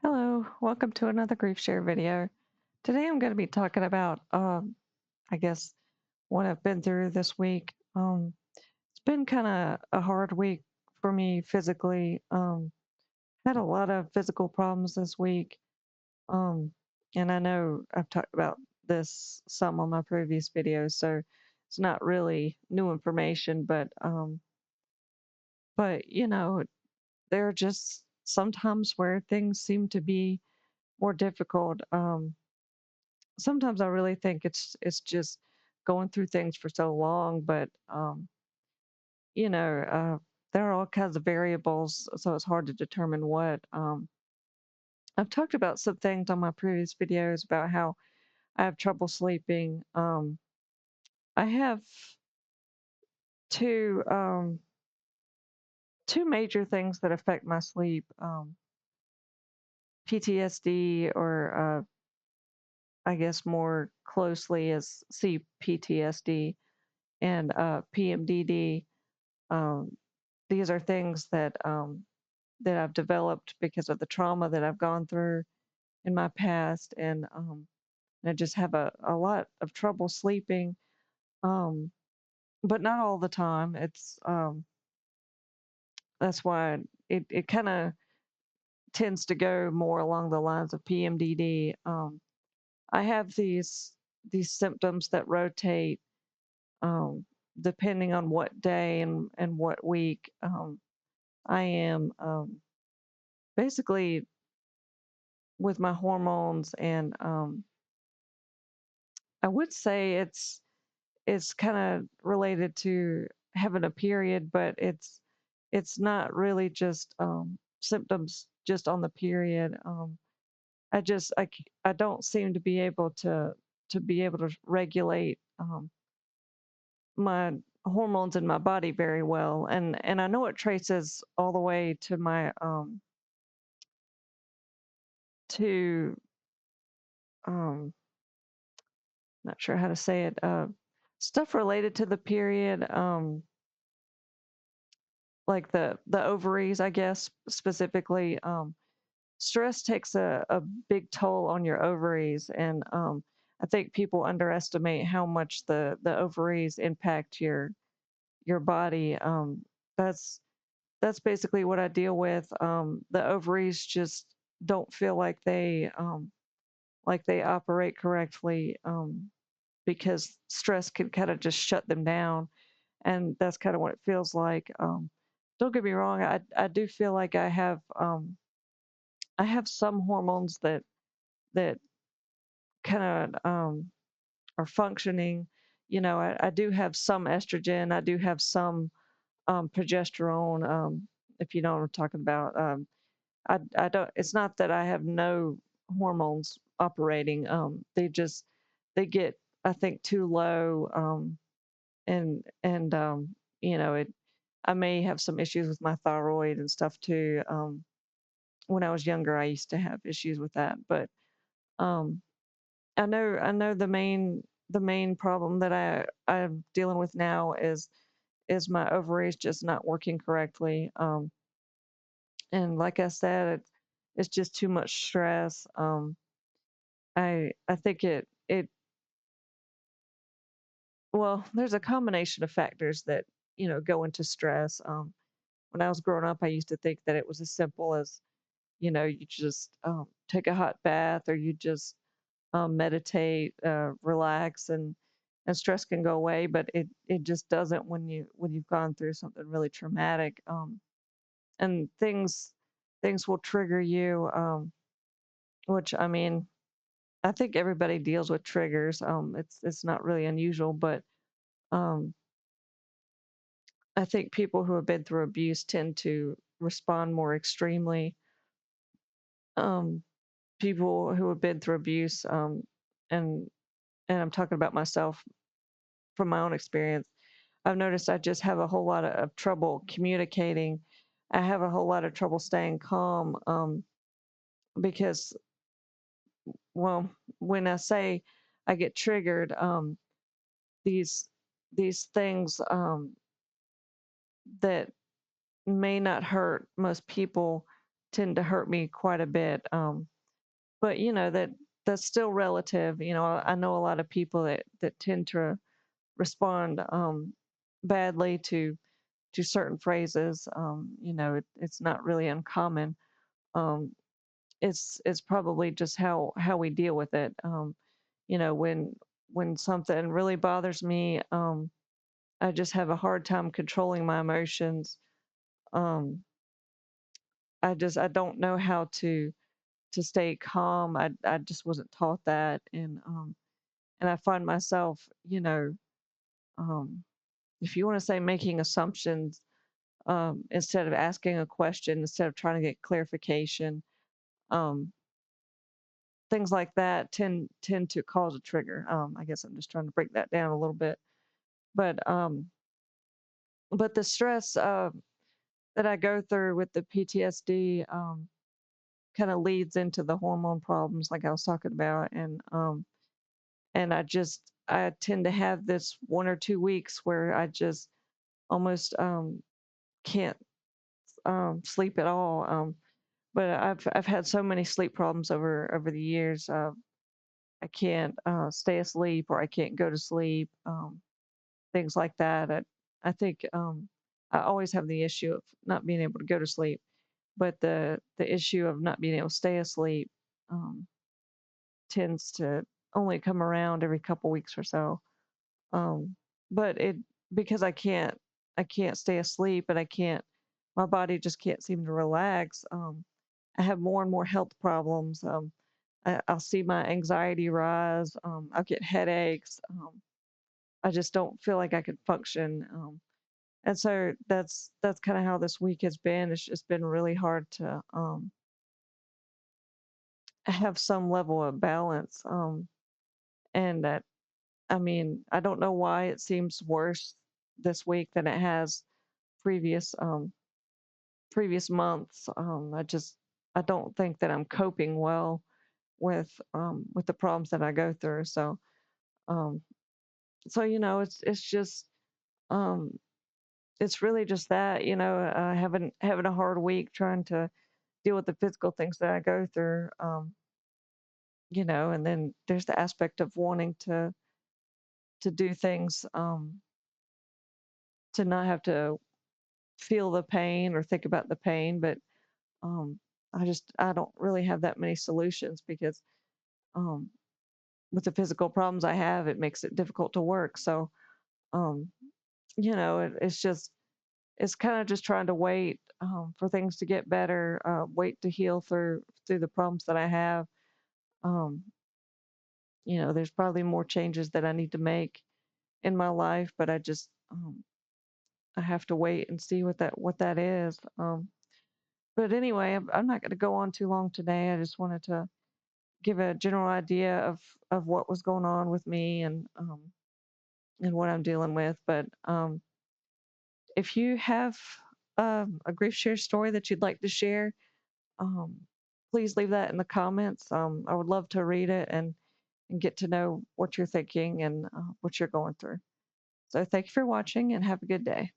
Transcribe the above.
Hello, welcome to another Grief Share video. Today I'm going to be talking about, I guess, what I've been through this week. It's been kind of a hard week for me physically. Had a lot of physical problems this week. Um, and I know I've talked about this some on my previous videos, so it's not really new information, but there are just sometimes where things seem to be more difficult. Sometimes I really think it's just going through things for so long, but you know, uh, there are all kinds of variables, so it's hard to determine what. I've talked about some things on my previous videos about how I have trouble sleeping. I have two two major things that affect my sleep: PTSD, or I guess more closely as CPTSD, and PMDD. Um, these are things that I've developed because of the trauma that I've gone through in my past, and I just have a lot of trouble sleeping, um, but not all the time. It's That's why it kind of tends to go more along the lines of PMDD. I have these symptoms that rotate um, depending on what day and what week. I am basically with my hormones, and I would say it's kind of related to having a period, but it's not really just symptoms just on the period. I don't seem to be able to be able to regulate my hormones in my body very well, and I know it traces all the way to my to um not sure how to say it, stuff related to the period, like the ovaries, I guess, specifically. Stress takes a big toll on your ovaries, and I think people underestimate how much the ovaries impact your body. That's that's basically what I deal with. The ovaries just don't feel like they operate correctly, because stress can kind of just shut them down, and that's kind of what it feels like. Don't get me wrong, I do feel like I have some hormones that kind of are functioning. I do have some estrogen, I do have some progesterone, if you know what I'm talking about. I don't. It's not that I have no hormones operating. They get, I think, too low, and it. I may have some issues with my thyroid and stuff too. When I was younger, I used to have issues with that, but um, I know the main problem that I'm dealing with now is my ovaries just not working correctly. And like I said, it's just too much stress. I think it well, there's a combination of factors that go into stress. When I was growing up, I used to think that it was as simple as you just take a hot bath, or you just meditate, relax, and stress can go away. But it just doesn't when you've gone through something really traumatic. And things will trigger you, which, I mean, I think everybody deals with triggers. It's not really unusual, but um, I think people who have been through abuse tend to respond more extremely. Um, People who have been through abuse, and and I'm talking about myself from my own experience. I've noticed I just have a whole lot of trouble communicating. I have a whole lot of trouble staying calm, because, well, when I say I get triggered, these these things that may not hurt most people, tend to hurt me quite a bit. But that's still relative. I know a lot of people that tend to respond badly to certain phrases. It's not really uncommon. Um, it's probably just how we deal with it. When something really bothers me, I just have a hard time controlling my emotions. Um, I don't know how to stay calm. I just wasn't taught that, and I find myself, um, if you want to say making assumptions, instead of asking a question, instead of trying to get clarification, um, things like that tend to cause a trigger. I guess I'm just trying to break that down a little bit, but the stress that I go through with the PTSD kind of leads into the hormone problems, like I was talking about, and I tend to have this 1 or 2 weeks where I just almost can't sleep at all. But I've had so many sleep problems over the years. I can't stay asleep, or I can't go to sleep. Things like that. I think I always have the issue of not being able to go to sleep, but the issue of not being able to stay asleep um, tends to only come around every couple weeks or so. Um, but it because I can't stay asleep, and my body just can't seem to relax. I have more and more health problems. I'll see my anxiety rise. I'll get headaches. I just don't feel like I could function. And so that's kind of how this week has been. It's just been really hard to have some level of balance. And that I mean, I don't know why it seems worse this week than it has previous previous months. I don't think that I'm coping well with the problems that I go through. Um it's just um it's really just that, having a hard week trying to deal with the physical things that I go through. And then there's the aspect of wanting to do things to not have to feel the pain or think about the pain, but um, I don't really have that many solutions because um, with the physical problems I have, it makes it difficult to work. So um, it's kind of just trying to wait for things to get better, wait to heal through the problems that I have. Um, there's probably more changes that I need to make in my life, but I have to wait and see what that is. But anyway, I'm not going to go on too long today. I just wanted to give a general idea of what was going on with me and what I'm dealing with. But if you have a grief share story that you'd like to share, um, please leave that in the comments. I would love to read it and get to know what you're thinking and what you're going through. So thank you for watching and have a good day.